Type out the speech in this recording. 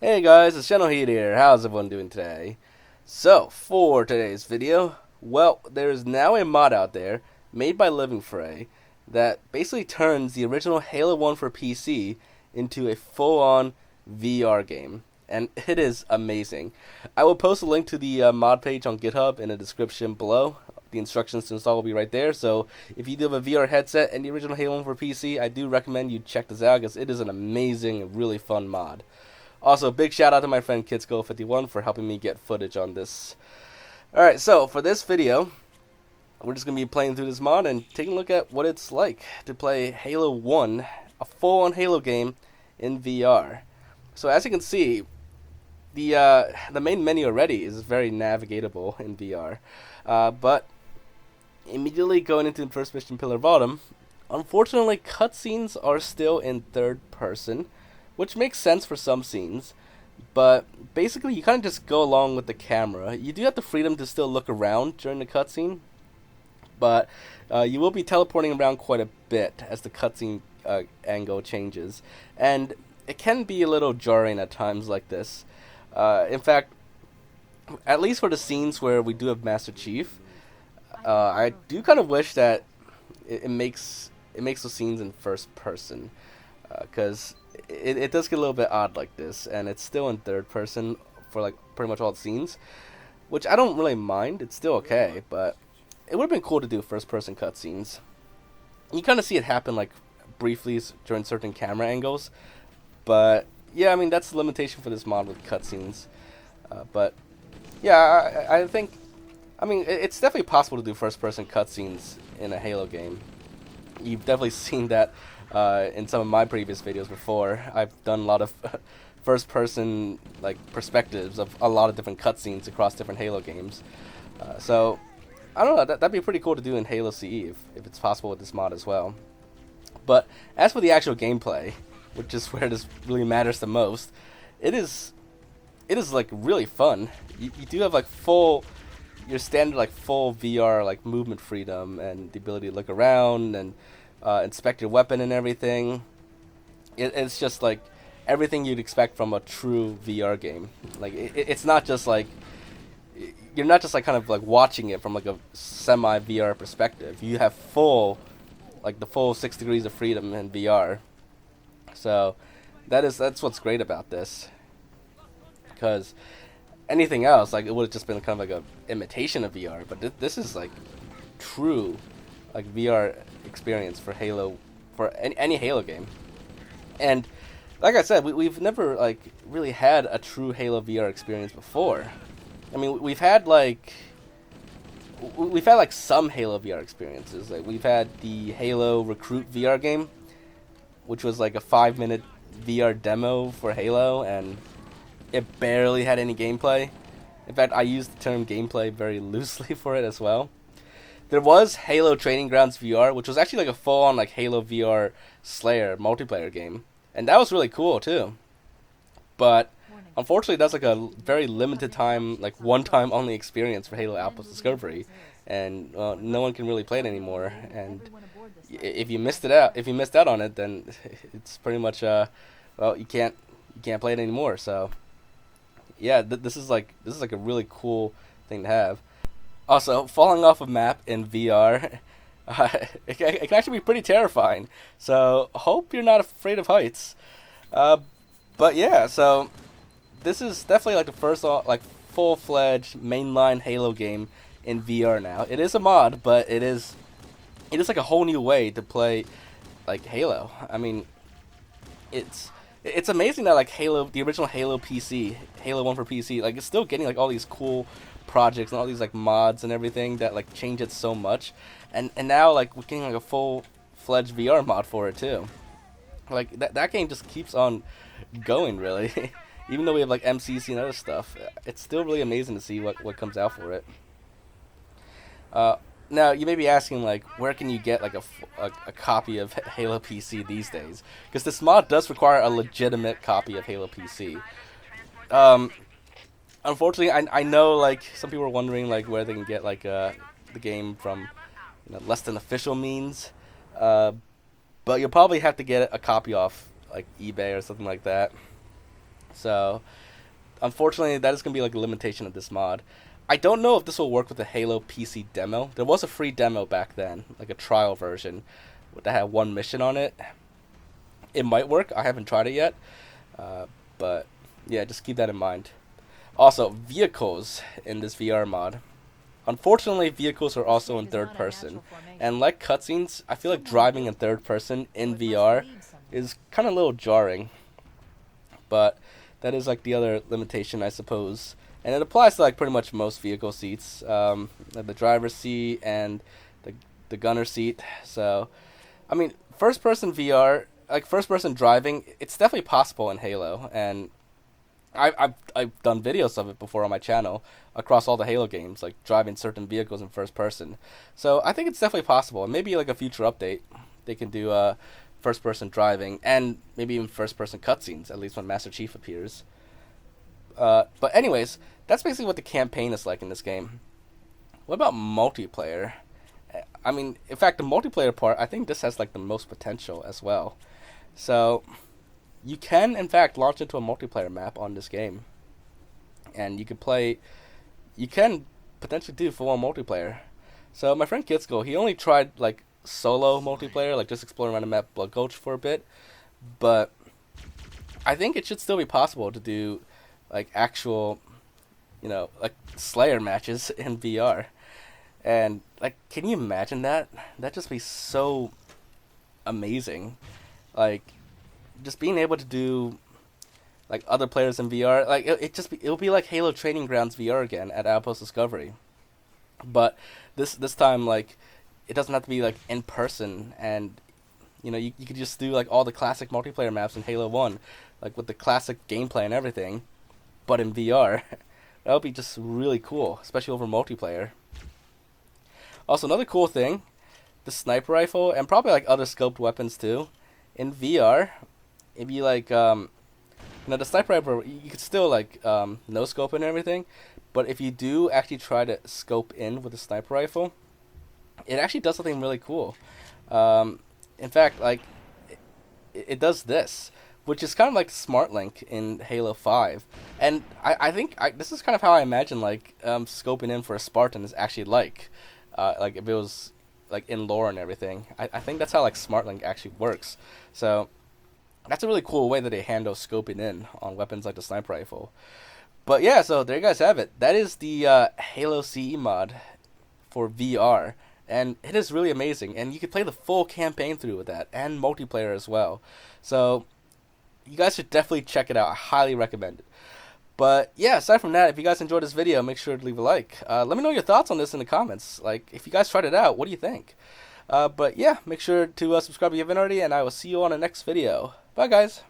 Hey guys, it's Generalkidd here. How's everyone doing today? So, for today's video, well, there is now a mod out there made by Living Fray that basically turns the original Halo 1 for PC into a full-on VR game. And it is amazing. I will post a link to the mod page on GitHub in the description below. The instructions to install will be right there. So if you do have a VR headset and the original Halo 1 for PC, I do recommend you check this out because it is an amazing, really fun mod. Also, big shout out to my friend KidSkull51 for helping me get footage on this. Alright, so for this video, we're just going to be playing through this mod and taking a look at what it's like to play Halo 1, a full-on Halo game in VR. So as you can see, the main menu already is very navigatable in VR. But immediately going into the first mission, Pillar Bottom, unfortunately cutscenes are still in third person, which makes sense for some scenes, but basically you kind of just go along with the camera. You do have the freedom to still look around during the cutscene, but you will be teleporting around quite a bit as the cutscene angle changes, and it can be a little jarring at times like this. In fact, at least for the scenes where we do have Master Chief, I do kind of wish that it makes those scenes in first person, because it does get a little bit odd like this, and it's still in third person for like pretty much all the scenes, which I don't really mind. It's still okay, but it would have been cool to do first person cutscenes. You kind of see it happen like briefly during certain camera angles, but yeah, I mean that's the limitation for this mod with cutscenes. But yeah, I think, I mean, it's definitely possible to do first person cutscenes in a Halo game. You've definitely seen that in some of my previous videos before. I've done a lot of first-person like perspectives of a lot of different cutscenes across different Halo games. So I don't know. That'd be pretty cool to do in Halo CE if it's possible with this mod as well. But as for the actual gameplay, which is where this really matters the most, it is like really fun. You do have like your standard like full VR like movement freedom and the ability to look around and inspect your weapon and everything. It's just like everything you'd expect from a true VR game. Like it's not just like you're not just like kind of like watching it from like a semi VR perspective. You have the full 6 degrees of freedom in VR. So that's what's great about this. Because anything else, like it would have just been kind of like a imitation of VR, but this is like true like VR experience for Halo, for any Halo game. And like I said, we've never like really had a true Halo VR experience before. I mean, we've had like some Halo VR experiences. Like we've had the Halo Recruit VR game, which was like a 5-minute VR demo for Halo, and it barely had any gameplay. In fact, I used the term gameplay very loosely for it as well. There was Halo Training Grounds VR, which was actually like a full-on like Halo VR Slayer multiplayer game, and that was really cool too. But unfortunately, that's like a very limited time, like one-time only experience for Halo Outpost Discovery, and no one can really play it anymore. And if you missed out on it, then it's pretty much well, you can't play it anymore. So yeah, this is like a really cool thing to have. Also, falling off a map in VR, it can actually be pretty terrifying. So hope you're not afraid of heights. But yeah, so this is definitely like the first like full-fledged mainline Halo game in VR now. It is a mod, but it is like a whole new way to play like Halo. I mean, it's amazing that like the original Halo PC, Halo 1 for PC, like it's still getting like all these cool projects and all these like mods and everything that like change it so much, and now like we're getting like a full-fledged VR mod for it too. Like that game just keeps on going really. Even though we have like MCC and other stuff, it's still really amazing to see what comes out for it. Now you may be asking like, where can you get like a copy of Halo PC these days? Because this mod does require a legitimate copy of Halo PC. Unfortunately, I know like some people are wondering like where they can get like the game from, less than official means. But you'll probably have to get a copy off like eBay or something like that. So unfortunately, that is going to be like a limitation of this mod. I don't know if this will work with the Halo PC demo. There was a free demo back then, like a trial version, that had one mission on it. It might work. I haven't tried it yet, but yeah, just keep that in mind. Also, vehicles in this VR mod. Unfortunately, vehicles are also in third person, and like cutscenes, I feel like driving in third person in VR is kind of a little jarring. But that is like the other limitation, I suppose, and it applies to like pretty much most vehicle seats, the driver's seat and the gunner seat. So, I mean, first person VR, like first person driving, it's definitely possible in Halo, and I've done videos of it before on my channel across all the Halo games, like driving certain vehicles in first person. So I think it's definitely possible, and maybe like a future update, they can do first person driving and maybe even first person cutscenes, at least when Master Chief appears. But anyways, that's basically what the campaign is like in this game. What about multiplayer? I mean, in fact, the multiplayer part, I think this has like the most potential as well. So you can, in fact, launch into a multiplayer map on this game, and you can play. You can potentially do full-on multiplayer. So my friend Kitsko, he only tried like solo multiplayer, like just exploring around the map Blood Gulch for a bit, but I think it should still be possible to do like actual, like Slayer matches in VR. And like, can you imagine that? That'd just be so amazing. Like, just being able to do like other players in VR, like it'll be like Halo Training Grounds VR again at Outpost Discovery, but this time like it doesn't have to be like in person, and you could just do like all the classic multiplayer maps in Halo 1, like with the classic gameplay and everything, but in VR. That would be just really cool, especially over multiplayer. Also, another cool thing, the sniper rifle and probably like other scoped weapons too, in VR, if you like the sniper rifle, you could still like no scope and everything, but if you do actually try to scope in with the sniper rifle, it actually does something really cool. In fact, like it does this, which is kind of like Smart Link in Halo 5, and I think this is kind of how I imagine like scoping in for a Spartan is actually like if it was like in lore and everything. I think that's how like Smart Link actually works. So that's a really cool way that they handle scoping in on weapons like the sniper rifle. But yeah, so there you guys have it. That is the Halo CE mod for VR, and it is really amazing. And you can play the full campaign through with that, and multiplayer as well. So you guys should definitely check it out. I highly recommend it. But yeah, aside from that, if you guys enjoyed this video, make sure to leave a like. Let me know your thoughts on this in the comments. Like, if you guys tried it out, what do you think? But yeah, make sure to subscribe if you haven't already, and I will see you on the next video. Bye, guys.